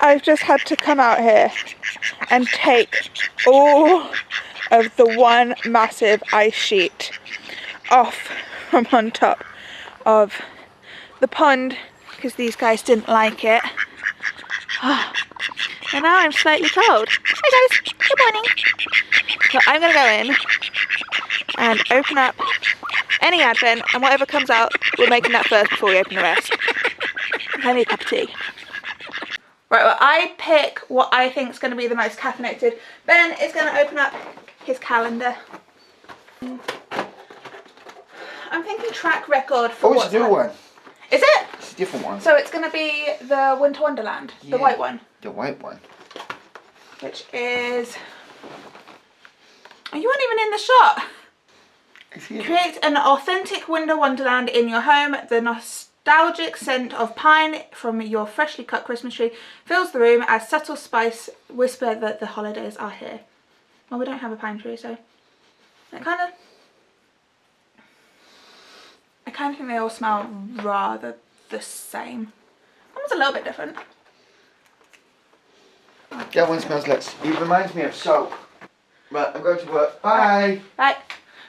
I've just had to come out here and take all of the one massive ice sheet off from on top of the pond because these guys didn't like it. And now I'm slightly cold. Hi guys, good morning. So I'm gonna go in and open up any advent, and whatever comes out, we're making that first before we open the rest. I need a cup of tea. Right, well, I pick what I think is going to be the most caffeinated. Ben is going to open up his calendar. I'm thinking track record for it's a new one. Is it? It's a different one. So it's going to be the Winter Wonderland, the white one. The white one. Which is... Oh, you weren't even in the shot. Create an authentic Winter Wonderland in your home. The nostalgic scent of pine from your freshly cut Christmas tree fills the room as subtle spice whisper that the holidays are here. Well, we don't have a pine tree, so I kind of think they all smell rather the same. That one's a little bit different. That one smells like, it reminds me of soap. Right, I'm going to work. Bye. Bye.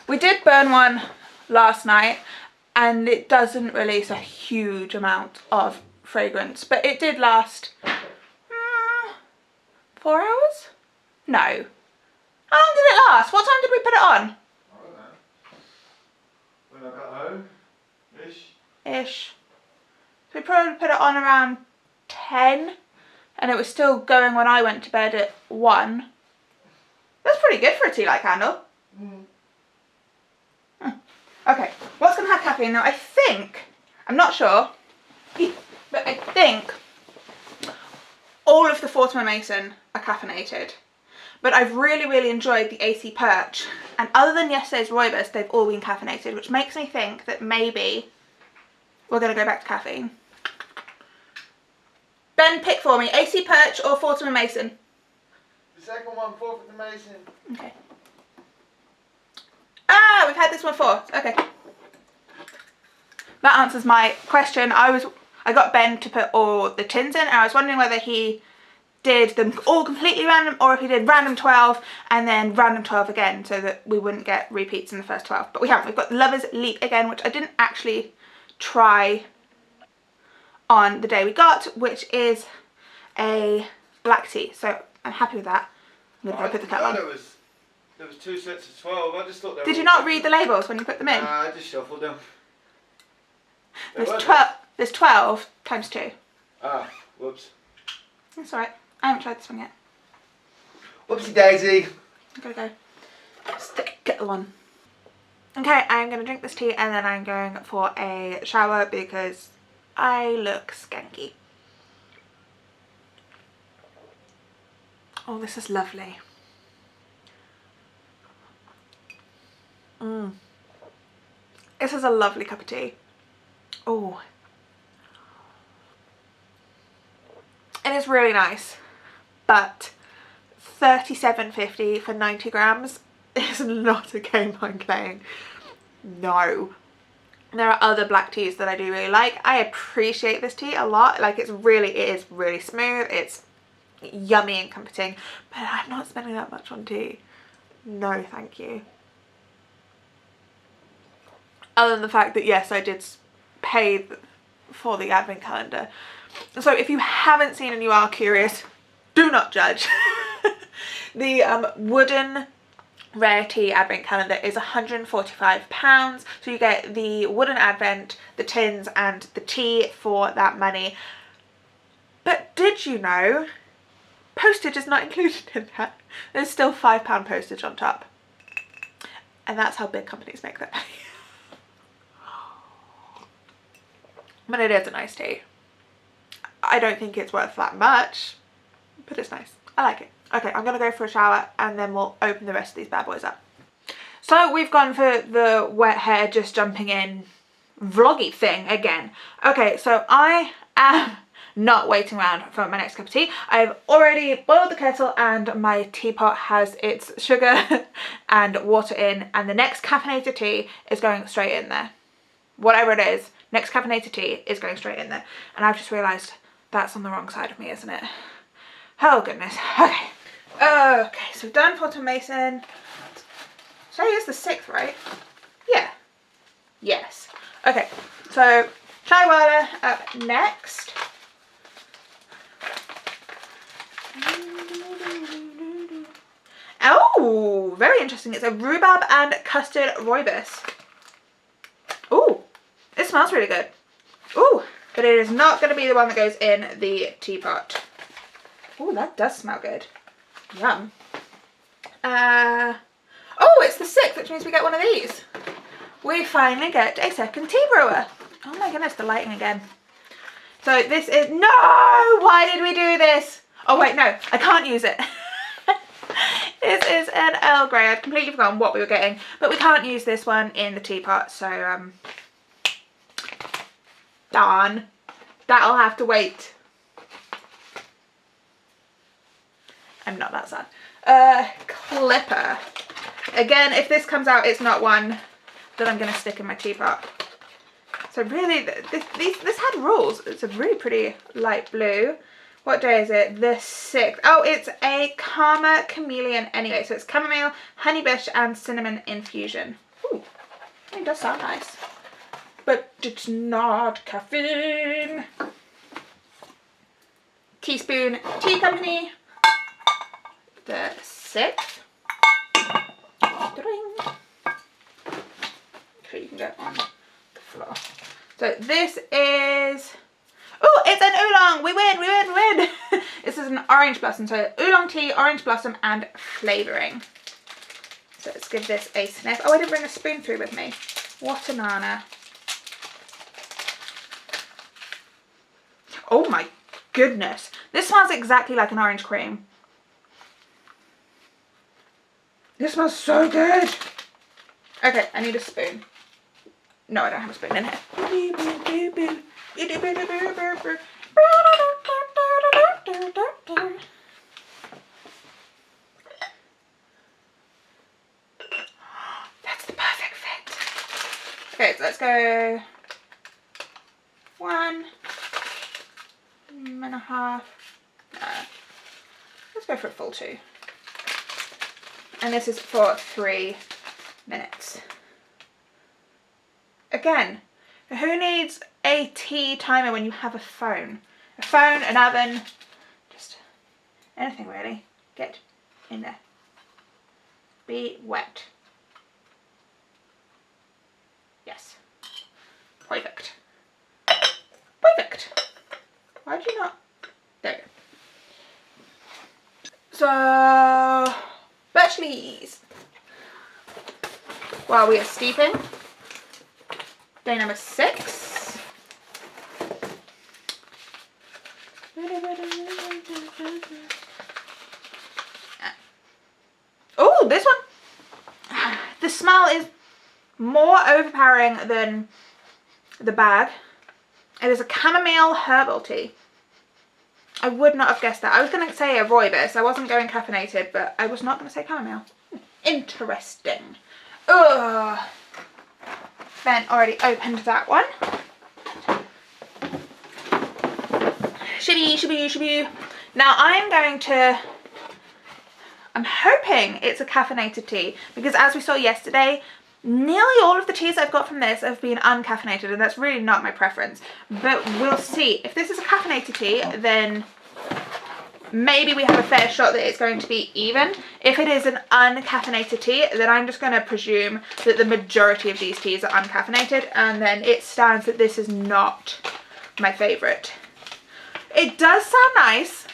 We did burn one last night and it doesn't release a huge amount of fragrance, but it did last 4 hours? No. How long did it last? What time did we put it on? I don't know. When I got home, Ish. So we probably put it on around 10 and it was still going when I went to bed at 1. That's pretty good for a tea light candle. Okay, what's going to have caffeine now? I think, I'm not sure, but I think all of the Fortnum & Mason are caffeinated. But I've really enjoyed the AC Perch, and other than yesterday's Rooibos, they've all been caffeinated, which makes me think that maybe we're going to go back to caffeine. Ben, pick for me, AC Perch or Fortnum & Mason? The second one, Fortnum & Mason. Okay. Ah, we've had this one before. Okay. That answers my question. I got Ben to put all the tins in, and I was wondering whether he did them all completely random or if he did random 12 and then random 12 again so that we wouldn't get repeats in the first 12. But we haven't. We've got Lover's Leap again, which I didn't actually try on the day we got, which is a black tea. So I'm happy with that. I'm going to go put the kettle on. There was 2 sets of 12. I just thought they were... Did you not read the labels when you put them in? I just shuffled them. There's 12 times 2. Ah, whoops. That's alright. I haven't tried this one yet. Whoopsie daisy. I'm gonna go stick kettle on. Okay, I'm gonna drink this tea and then I'm going for a shower because I look skanky. Oh, this is lovely. This is a lovely cup of tea. Oh. It is really nice, but $37.50 for 90 grams is not a game I'm playing. No. There are other black teas that I do really like. I appreciate this tea a lot. Like it is really smooth. It's yummy and comforting, but I'm not spending that much on tea. No, thank you. Other than the fact that yes, I did pay for the advent calendar. So if you haven't seen and you are curious, do not judge. The wooden Rarity advent calendar is £145. So you get the wooden advent, the tins and the tea for that money. But did you know postage is not included in that? There's still £5 postage on top. And that's how big companies make their money. But it is a nice tea. I don't think it's worth that much, but it's nice. I like it. Okay, I'm gonna go for a shower and then we'll open the rest of these bad boys up. So we've gone for the wet hair just jumping in vloggy thing again. Okay, so I am not waiting around for my next cup of tea. I've already boiled the kettle and my teapot has its sugar and water in, and the next caffeinated tea is going straight in there. Whatever it is, next caffeinated tea is going straight in there. And I've just realised that's on the wrong side of me, isn't it? Oh goodness. Okay. Okay, so done for Mason. Today is the 6th, right? Yeah. Yes. Okay, so chai water up next. Oh, very interesting. It's a rhubarb and custard rooibos. Oh, it smells really good. Oh, but it is not going to be the one that goes in the teapot. Oh, that does smell good. Yum. Oh, it's the 6th, which means we get one of these. We finally get a second tea brewer. Oh my goodness, the lighting again. So this is, no, why did we do this? Oh wait, no, I can't use it. This is an Earl Grey. I'd completely forgotten what we were getting, but we can't use this one in the teapot, so darn, that'll have to wait. I'm not that sad. Clipper. Again, if this comes out, it's not one that I'm going to stick in my teapot. So really, this had rules. It's a really pretty light blue. What day is it? The 6th. Oh, it's a Karma Chameleon anyway. So it's chamomile, honeybush, and cinnamon infusion. Ooh, it does sound nice. But it's not caffeine. Teaspoon Tea Company. The 6th. So you can go on the floor. So this is, oh, it's an oolong. We win. This is an orange blossom. So oolong tea, orange blossom, and flavouring. So let's give this a sniff. Oh, I didn't bring a spoon through with me. What a nana. Oh my goodness. This smells exactly like an orange cream. This smells so good. Okay, I need a spoon. No, I don't have a spoon in here. That's the perfect fit. Okay, so let's go 1.5. No. Let's go for a full 2. And this is for 3 minutes. Again, who needs a tea timer when you have a phone? A phone, an oven, just anything really. Get in there. Be wet. Yes. Perfect. Perfect. Why did you not? There you go. So, Birchleys. While we are steeping. Day number 6. Oh, this one. The smell is more overpowering than the bag. It is a chamomile herbal tea. I would not have guessed that. I was going to say a rooibos. I wasn't going caffeinated, but I was not going to say chamomile. Interesting. Ugh. Ben already opened that one. Shibby. Now I'm hoping it's a caffeinated tea, because as we saw yesterday, nearly all of the teas I've got from this have been uncaffeinated, and that's really not my preference. But we'll see. If this is a caffeinated tea, then maybe we have a fair shot that it's going to be even. If it is an uncaffeinated tea, then I'm just going to presume that the majority of these teas are uncaffeinated, and then it stands that this is not my favourite. It does sound nice,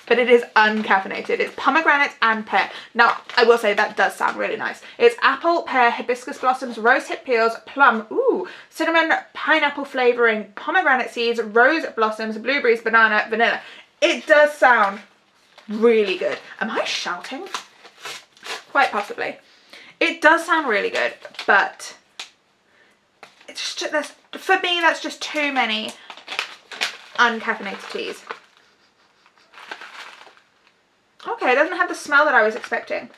but it is uncaffeinated. It's pomegranate and pear. Now, I will say that does sound really nice. It's apple, pear, hibiscus blossoms, rosehip peels, plum, ooh, cinnamon, pineapple flavouring, pomegranate seeds, rose blossoms, blueberries, banana, vanilla. It does sound really good. Am I shouting? Quite possibly. It does sound really good, but it's just, for me, that's just too many uncaffeinated teas. Okay, it doesn't have the smell that I was expecting.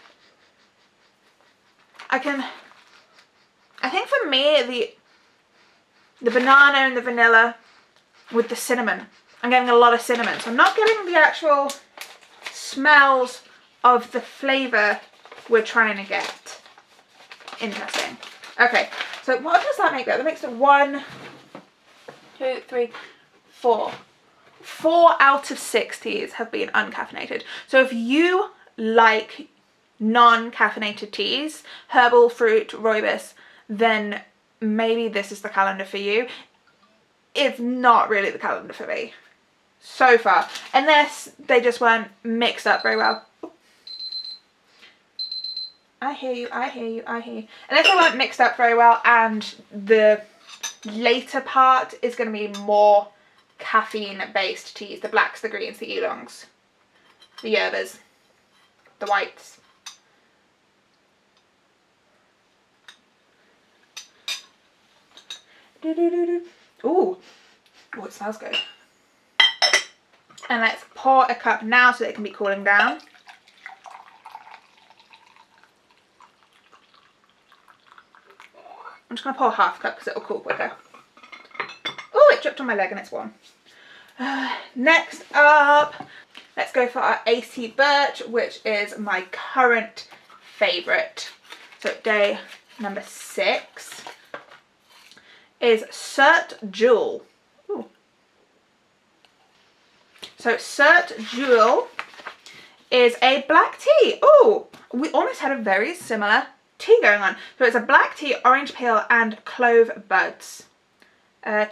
I think for me, the banana and the vanilla with the cinnamon, I'm getting a lot of cinnamon. So I'm not getting the actual smells of the flavour we're trying to get. Interesting. Okay, so what does that make? That makes it 1, 2, 3, 4. 4 out of 6 teas have been uncaffeinated. So if you like non-caffeinated teas, herbal, fruit, rooibos, then maybe this is the calendar for you. It's not really the calendar for me so far, unless they just weren't mixed up very well. I hear you, I hear you, I hear you. Unless they weren't mixed up very well and the later part is going to be more caffeine based teas. The blacks, the greens, the oolongs, the yerbas, the whites. Ooh, it smells good. And let's pour a cup now so that it can be cooling down. I'm just going to pour half a cup because it will cool quicker. Oh, it dripped on my leg and it's warm. Next up, let's go for our AC Birch, which is my current favourite. So day number 6 is Cert Jewel. Ooh. So Cert Jewel is a black tea. Oh, we almost had a very similar tea going on. So it's a black tea, orange peel and clove buds.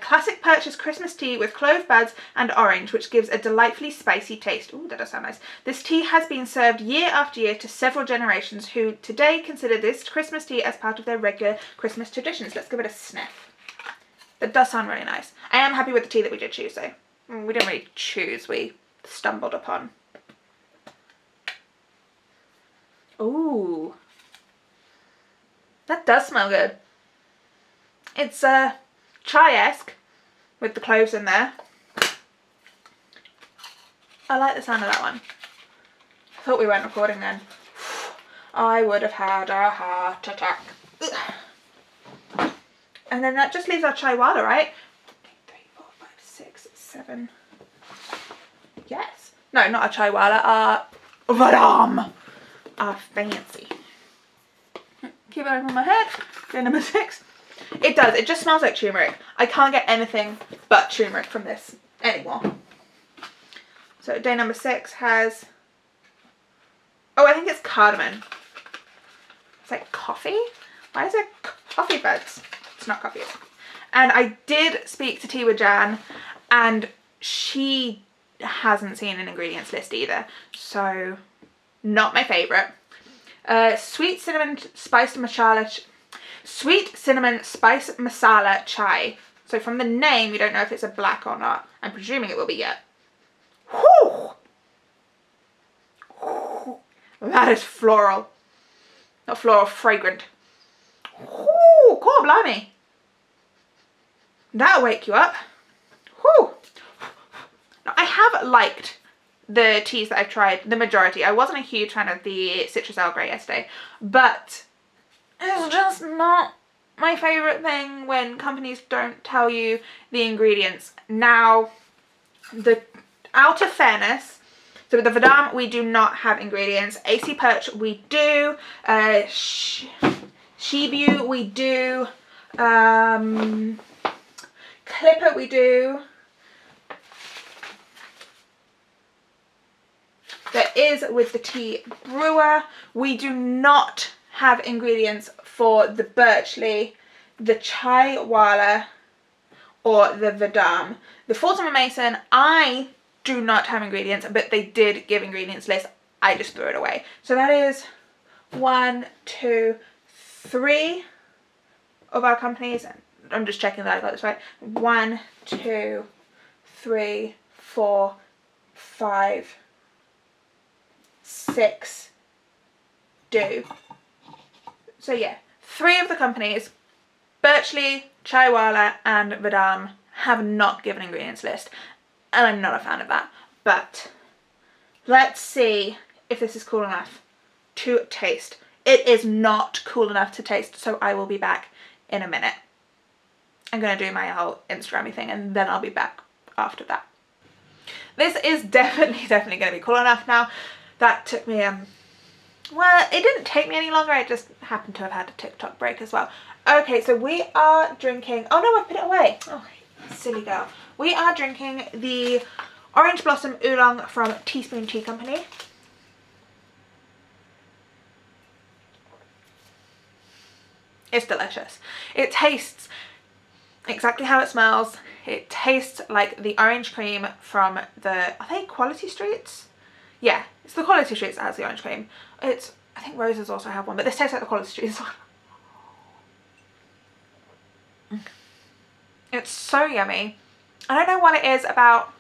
Classic purchase Christmas tea with clove buds and orange, which gives a delightfully spicy taste. Oh, that does sound nice. This tea has been served year after year to several generations who today consider this Christmas tea as part of their regular Christmas traditions. Let's give it a sniff. That does sound really nice. I am happy with the tea that we did choose though. We didn't really choose, we stumbled upon. Ooh. That does smell good. It's chai-esque with the cloves in there. I like the sound of that one. I thought we weren't recording then. I would have had a heart attack. And then that just leaves our chai wala, right? 3, 4, 5, 6, 7. Yes. No, not a chai wala. Our vadam. Our fancy. Keep it over my head. Day number 6. It does. It just smells like turmeric. I can't get anything but turmeric from this anymore. So day number 6 has... Oh, I think it's cardamom. It's like coffee? Why is it coffee buds? It's not coffee. And I did speak to Tea with Jan and she hasn't seen an ingredients list either. So not my favourite. Sweet cinnamon spice masala chai. So from the name, you don't know if it's a black or not. I'm presuming it will be yet. Whew! Whew. That is floral. Not floral, fragrant. Whew! God blimey. That'll wake you up. Whew! Now, I have liked the teas that I've tried, the majority. I wasn't a huge fan of the citrus Earl Grey yesterday, but it's just not my favourite thing when companies don't tell you the ingredients. Now, out of fairness, so with the Vadam we do not have ingredients. AC Perch we do. Shibu we do. Clipper we do. There is with the tea brewer. We do not have ingredients for the Birchley, the Chai Wala, or the Vadam. The Fortuna Mason, I do not have ingredients, but they did give ingredients list. I just threw it away. So that is 1, 2, 3 of our companies. I'm just checking that I got this right. 1, 2, 3, 4, 5, 6 do. So yeah, 3 of the companies, Birchley, Chai Wala and Vadam, have not given ingredients list. And I'm not a fan of that. But let's see if this is cool enough to taste. It is not cool enough to taste, so I will be back in a minute. I'm going to do my whole Instagram-y thing and then I'll be back after that. This is definitely going to be cool enough now. that took me, well, it didn't take me any longer, I just happened to have had a TikTok break as well. Okay, so we are drinking, oh no, I put it away. Oh, silly girl. We are drinking the Orange Blossom Oolong from Teaspoon Tea Company. It's delicious. It tastes exactly how it smells. It tastes like the orange cream from the, are they Quality Streets? Yeah, it's the Quality Streets that has the orange cream. It's, I think Rose's also have one, but this tastes like the Quality Streets one. It's so yummy. I don't know what it is about,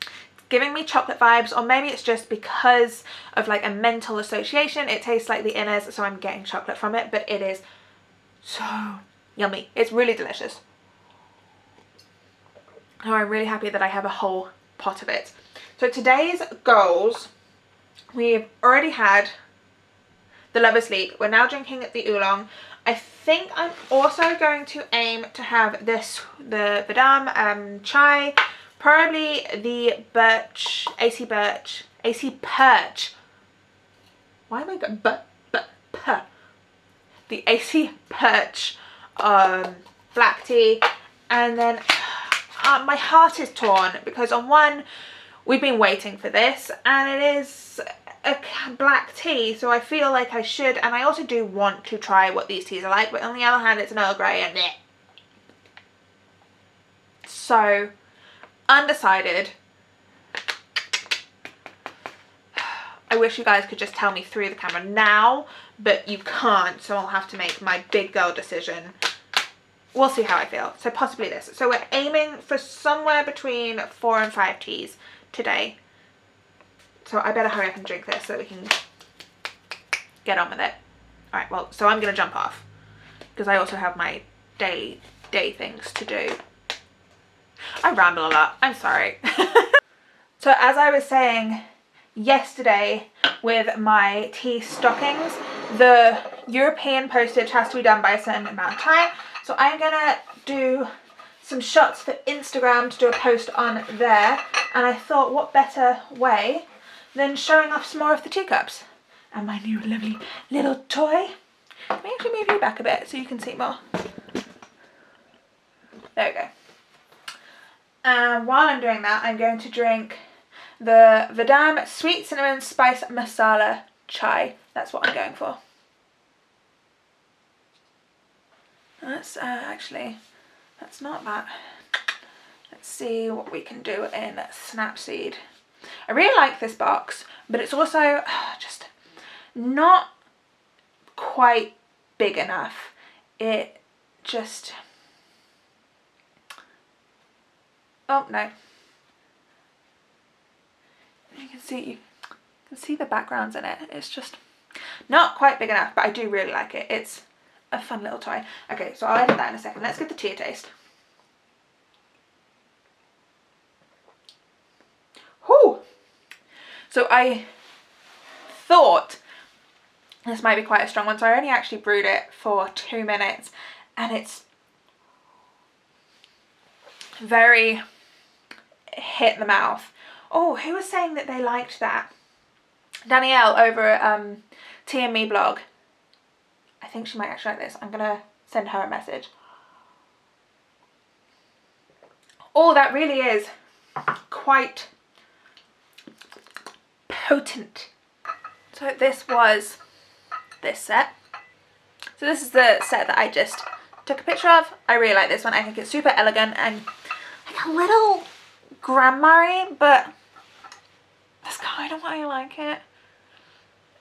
it's giving me chocolate vibes, or maybe it's just because of like a mental association. It tastes like the inners, so I'm getting chocolate from it, but it is so yummy. It's really delicious. Oh, I'm really happy that I have a whole pot of it. So today's goals, we've already had the Lover's Leap. We're now drinking the Oolong. I think I'm also going to aim to have this, the Badam chai, probably the birch, AC Perch. Why am I going, the AC Perch black tea, and then my heart is torn because on one, we've been waiting for this and it is a black tea, so I feel like I should, and I also do want to try what these teas are like, but on the other hand it's an Earl Grey and so undecided. I wish you guys could just tell me through the camera now, but you can't, so I'll have to make my big girl decision. We'll see how I feel. So possibly this. So we're aiming for somewhere between 4 and 5 teas today. So I better hurry up and drink this so we can get on with it. Alright, well, so I'm going to jump off because I also have my day things to do. I ramble a lot. I'm sorry. So as I was saying yesterday with my tea stockings, the European postage has to be done by a certain amount of time. So I'm going to do some shots for Instagram to do a post on there. And I thought, what better way than showing off some more of the teacups and my new lovely little toy. Let me actually move you back a bit so you can see more. There we go. And while I'm doing that, I'm going to drink the Badam Sweet Cinnamon Spice Masala Chai. That's what I'm going for. That's actually, that's not that. Let's see what we can do in Snapseed. I really like this box, but it's also just not quite big enough. It just, oh no. You can see the backgrounds in it. It's just not quite big enough, but I do really like it. It's a fun little toy. Okay, so I'll edit that in a second. Let's get the tea taste. Whew. So I thought this might be quite a strong one, so I only actually brewed it for 2 minutes and it's very hit the mouth. Oh, who was saying that they liked that? Danielle over at Tea and Me blog. I think she might actually like this. I'm gonna send her a message. Oh, that really is quite potent. So this was this set. So this is the set that I just took a picture of. I really like this one. I think it's super elegant and like a little grandma-y, but that's kind of why I like it.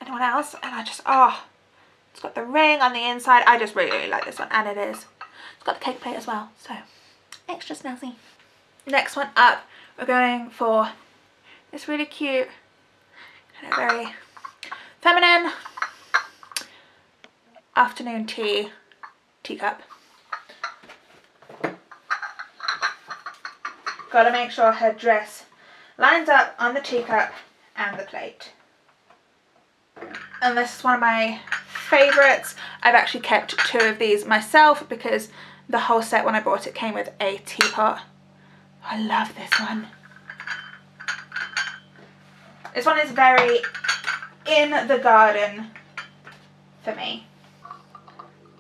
Anyone else? And I just, oh, it's got the ring on the inside. I just really like this one, and it is. It's got the cake plate as well, so extra snazzy. Next one up, we're going for this really cute, kind of very feminine afternoon tea teacup. Gotta make sure her dress lines up on the teacup and the plate. And this is one of my favourites. I've actually kept 2 of these myself because the whole set when I bought it came with a teapot. I love this one. This one is very in the garden for me.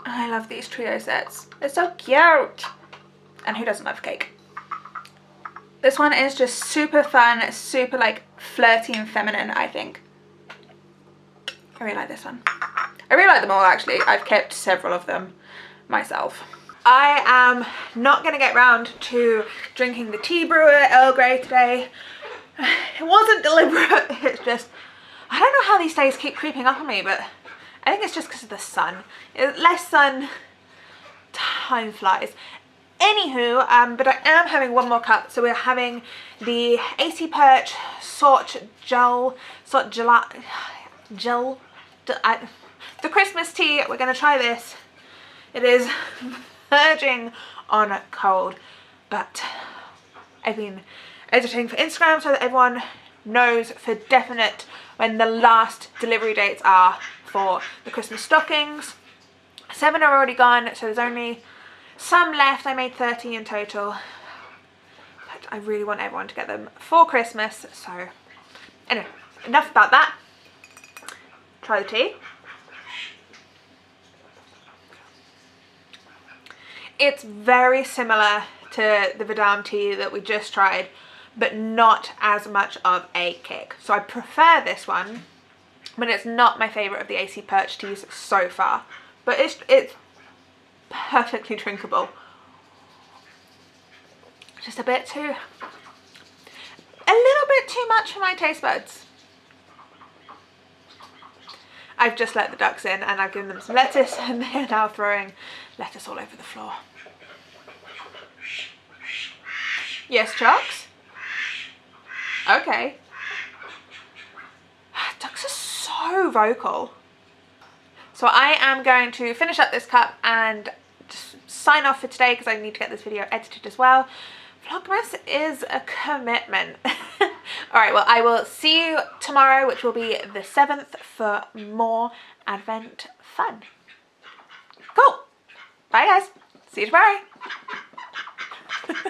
I love these trio sets. They're so cute. And who doesn't love cake? This one is just super fun, super like flirty and feminine, I think. I really like this one. I really like them all actually. I've kept several of them myself. I am not going to get round to drinking the tea brewer Earl Grey today. It wasn't deliberate, it's just, I don't know how these days keep creeping up on me, but I think it's just because of the sun. Less sun, time flies. Anywho, but I am having one more cup, so we're having the AC Perch the Christmas tea. We're going to try this. It is verging on cold, but I've been editing for Instagram so that everyone knows for definite when the last delivery dates are for the Christmas stockings. 7 are already gone, so there's only some left. I made 30 in total, but I really want everyone to get them for Christmas. So anyway, enough about that. Try the tea. It's very similar to the Vidam tea that we just tried, but not as much of a kick. So I prefer this one, but it's not my favourite of the AC Perch teas so far. But it's perfectly drinkable. Just a little bit too much for my taste buds. I've just let the ducks in and I've given them some lettuce and they're now throwing lettuce all over the floor. Yes, Chucks? Okay. Ducks are so vocal. So I am going to finish up this cup and just sign off for today because I need to get this video edited as well. Vlogmas is a commitment. Alright, well I will see you tomorrow, which will be the 7th, for more Advent fun. Cool. Bye guys. See you tomorrow.